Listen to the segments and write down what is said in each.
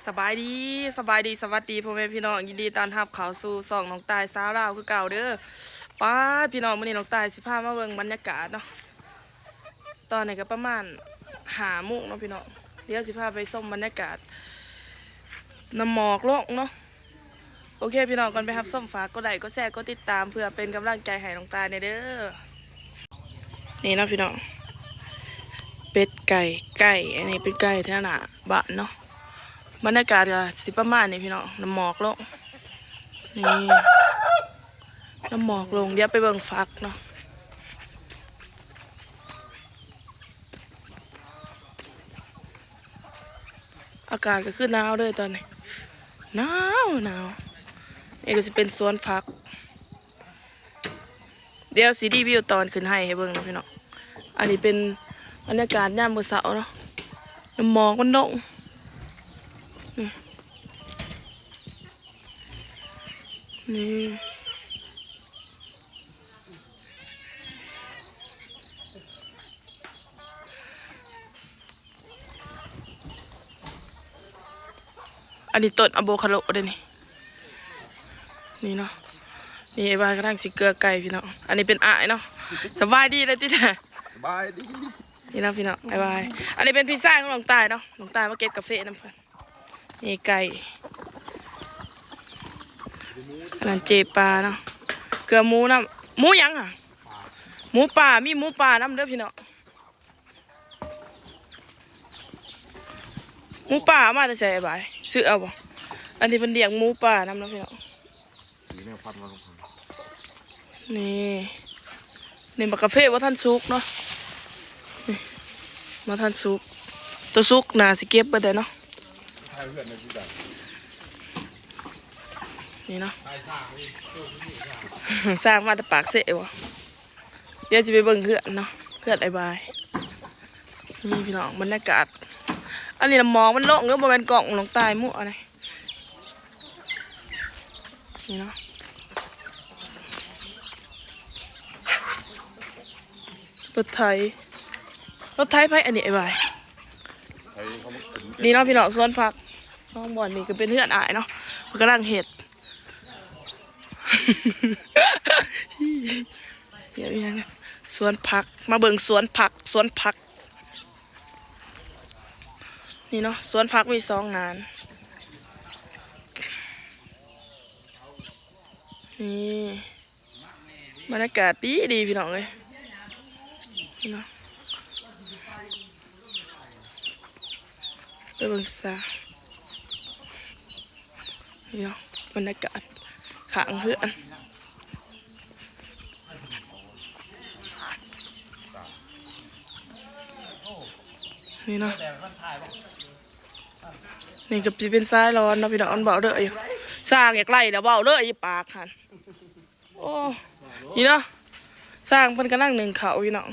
สบายดีสบายดีสวัสดีพ่อแม่พี่น้องยินดีต้อนรับเข้าสู่ช่องน้องตายสาวลาวคือเก่าเด้อป้าพี่น้องมื้อนี้น้องตายสิพามาเบิ่งบรรยากาศเนาะตอนนี้ก็ประมาณ5 โมงเนาะพี่น้องเดี๋ยวสิพาไปชมบรรยากาศน้ำหมอกลงเนาะโอเคพี่น้องก่อนไปรับชมฝากกดไลค์กดแชร์กดติดตามเพื่อเป็นกำลังใจให้น้องตายในเด้อนี่เนาะพี่น้องเป็ดไก่อันนี้เป็นไก่แถวหน้าบ้านเนาะบรรยากาศก็สิประมาณนี้พี่น้องน้ำหมอกลงนี่น้ำหมอกลงเดี๋ยวไปเบิ่งฟักเนาะอากาศก็คือหนาวเลยตอนนี้หนาวนี่ก็จะเป็นสวนฟักเดี๋ยวสีรีวิวตอนขึ้นให้เบิ่งนะพี่น้องอันนี้เป็นบรรยากาศยามมื้อเช้าเนาะน้ำหมอกมันลงนี่อันนี้ต้นอะโวคาโดเด้นี่เนาะนี่ไอ้บ้านกระทั่งสิเกลือไก่พี่น้องอันนี้เป็นอ้ายเนาะสบายดีเลยที่ไหนสบายดีนี่นะพี่น้องไอ้บ้านอันนี้เป็นพิซซ่าของหลวงตายเนาะหลวงตายมาเก็บกาแฟน้ำเพิ่นนี่ไก่นั่นเจปลาเนาะเกลือหมูน้ำหมูยังอ่ะหมูป่ามีหมูป่าน้ำเด้อพี่น้องหมูป่ามาแต่ใส่ใบซื้อเอาบ่อันนี้เป็นเดียงหมูป่าน้ำนะพี่น้องนี่บักกาแฟว่าท่านซุกเนาะมาท่านซุกตัวซุกน่าสิเก็บไปแต่เนาะนี่เนาะสร้างมาแต่ปากเสะวะเดี๋ยวจะไปเบิ่งเพื่อนเนาะเพื่อนไอ้บายนี่พี่น้องบรรยากาศอันนี้น้ำหมอกมันโล่งเนื้อบริเวณกล่องลงใต้มั่วอะไรนี่เนาะรถไถไปอันนี้ไอ้บายนี่เนาะพี่น้องสวนผักน้องบอลนี่ก็เป็นเพื่อนอายเนาะเพื่อนกำลังเห็ดเดี๋ยวยังสวนผักมาเบิ่งสวนผักนี่เนาะสวนผักมี2 งานนี่บรรยากาศดีพี่น้องเลยนี่เนาะไปเบิ่งซะนี่เนาะบรรยากาศขางเพื่อนนี่เนาะนี่กับจะเป็นสายร้อนเนาะพี่น้องเบาเด้ออยู่สร้างอยากไล่เดี๋ยวเบาเด้ออยู่ปากหันโอ้นี่เนาะสร้างเป็นกระนั่งหนึ่งเขาพี่น้อง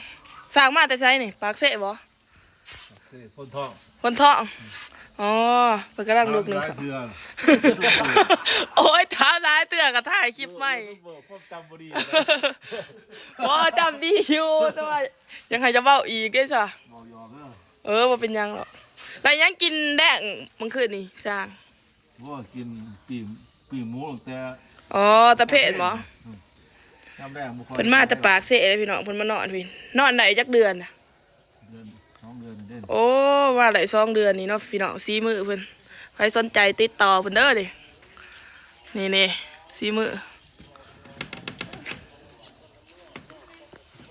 สร้างมาแต่ใช้นี่ปากเสะบ่คนทองอ๋อเป็นกระนั่งลูกหนึ่งเขาโอ้ยเท้าร้ายเตือนกับถ่ายคลิปใหม่จำบ่ดีว่าจำดีอยู่แต่ว่ายังให้จะเบาอีกได้ใช่ว่าเป็นยังหรอกแล้วยังกินแดงมันคืนนี่สร้างว่ากินปีหมูแต่อ๋อตะเพนบ่เป็นมาแต่ปากเสะเลยพี่น้องเพิ่นมานอนพี่นอนไหนจักเดือน2 เดือนเด่นโอ้ว่าไหน2 เดือนนี่เนาะพี่น้องซีมือเพิ่นใครสนใจติดต่อเพิ่นเด้อดินี่ซีมือ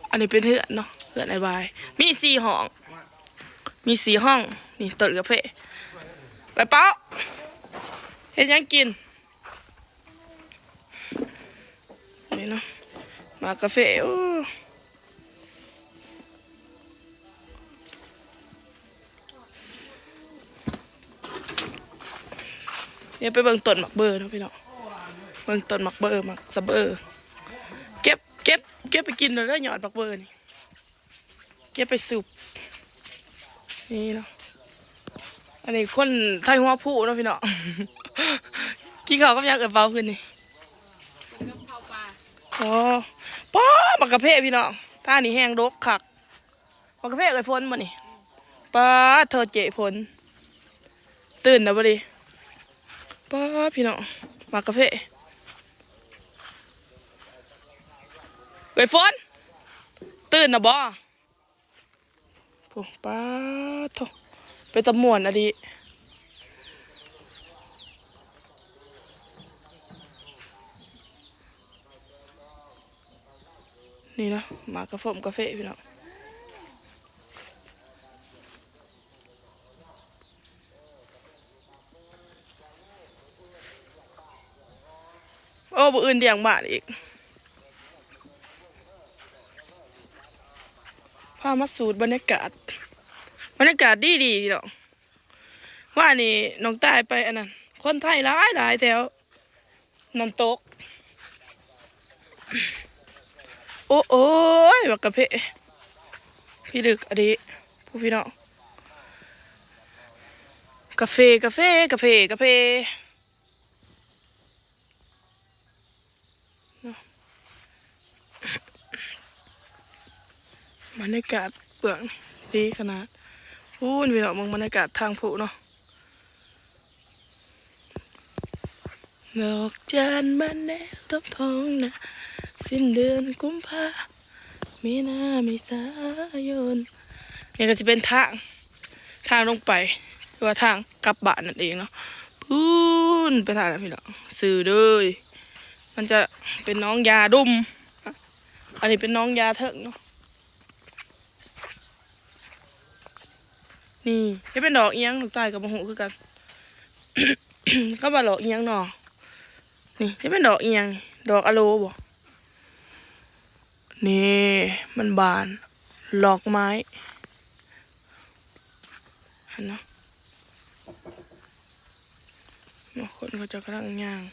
อันนี้เป็นเพื่อนเนาะเพื่อนไอ้บายมี4 ห้องนี่ต้นกาแฟไปเป้าเฮ็ดยังกินนี่เนาะมากาแฟโอ้เนี่ยไปเบิ่งต้นหมักเบอร์เนาะพี่น้องเบิ่งต้นหมักเบอร์หมักสะเบอร์เก็บไปกินเลยหยอดหมักเบอร์นี่เก็บไปสูบนี่เนาะอันนี้คนไทยหัวผู้เนาะพี่น้องกินข้าวกับยังเปล่าคืนนี่อ๋อป้าบักกะเพพี่น้องท่านี่แห้งรกคักบักกะเพฝนบ่นี่ป้าเธอเจ๋ฝนตื่นนะบ่ดิ ป้าพี่น้องมากาแฟเอ้ยฝนตื่นนะบ่ปุ๊ป้าโถไปตะม่วนอะดินี่นะมากาแฟพี่น้องโอ้บ่อื่นเดียงบ้านอีกพามาสูดบรรยากาศดีพี่น้องว่านี่น้องตายไปอันนั้นคนไทยหลายแถวน้ำตกโอ้ยบักกะเพพี่ดึกอะดิผู้พี่น้องกาแฟบรรยากาศเปลืองดีขนาดพูนพี่น้องมองบรรยากาศทางผู้เนาะดอกจันบานแนวทับทองนะสิ้นเดือนกุมภามีนาเมษายนนี่ก็จะเป็นทางลงไปหรือว่าทางกลับบ้านนั่นเองเนาะพูนไปทางนั้นพี่น้องสื่อเลยมันจะเป็นน้องยาดุมอันนี้เป็นน้องยาเถิงเนาะนี่จะเป็นดอกเอียงดอกใต้กับมะฮุคือกัน ก็มาดอกเอียงเนาะนี่จะเป็นดอกเอียงดอกอะโลบ่นี่มันบานหลอกไม้เห็นเนาะคนเขาจะกำลังย่าง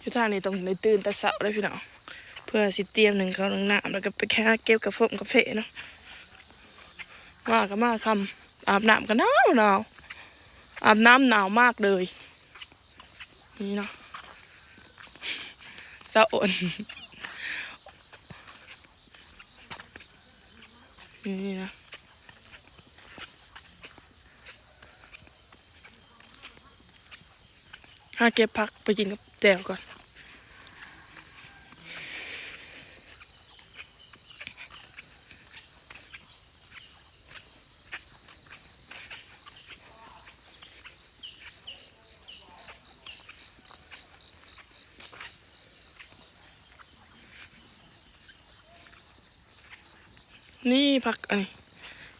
อยู่ทางนี้ต้องในตื่นแต่เช้าเลยพี่น้องเพื่อสิเตรียมหนึ่งเขาวหนึ่งน้ำแล้วก็ไปแค่เก็บกาแฟเนาะมาคำอาบน้ำกันหนาวอาบน้ำหนาวมากเลยนี่เนาะสะอ่อนนี่นะเก็บผักไปกินกับแจ่วก่อนนี่ผักอันนี้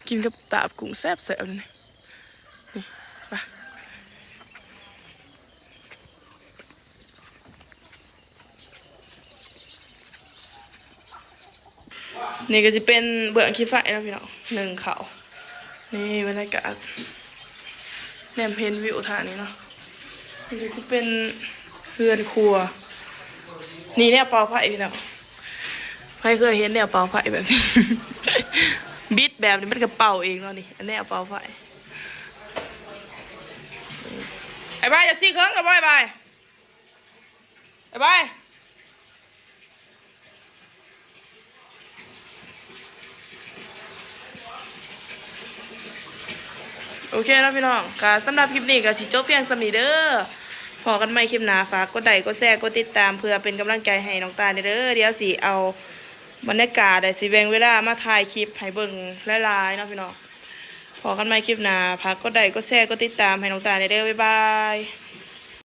กินกับตาบกุ้งแซ่บเลยนี่ไปนี่ก็จะเป็นเบื้องขี้ไฟนะพี่น้องหนึ่งเขานี่บรรยากาศแนมเพนวิวท่านี้เนาะนี่ก็เป็นเรือนครัวนี่เนี่ยเป่าไผ่พี่น้องใครเคยเห็นเนี่ยเป่าไผ่แบบนี้ บิดแบบนี้มันก็เป่าเองเนาะนี่อันนี้เป่าไผ่ไอ้บ้าจะซี่เครื่องกับบ้ายบายไอ้บ้ายโอเคแล้วพี่น้องค่ะสำหรับคลิปนี้ก็สิจบเพียงสำนีเด้อพอกันใหม่คลิปหน้าฝากกดไลค์กดแชร์กดติดตามเพื่อเป็นกำลังใจให้น้องตาลเด้อเดี๋ยวสิเอาบรรยากาศได้สิแบ่งเวลามาถ่ายคลิปให้เบิ่งหลายๆเนาะพี่น้องพอกันใหม่คลิปหน้าฝากกดไลค์กดแชร์กดติดตามให้น้องตาลเด้อบ๊ายบาย